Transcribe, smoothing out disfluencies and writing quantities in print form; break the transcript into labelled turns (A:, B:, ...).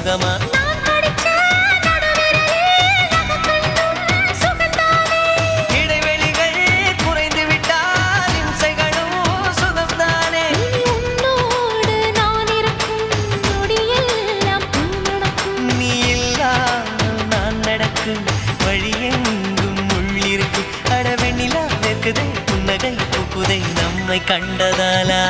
A: சுகமா இடைவெளிகள் குறைந்து விட்டால் இம்சைகளும் சுகம்தானே நீ இல்லாமல் நான் நடக்கும் வழியெங்கும் உள்ளிருக்கு அடவெண்ணிலா வெக்குதை புன்னகை பூக்குதை நம்மை கண்டதாலா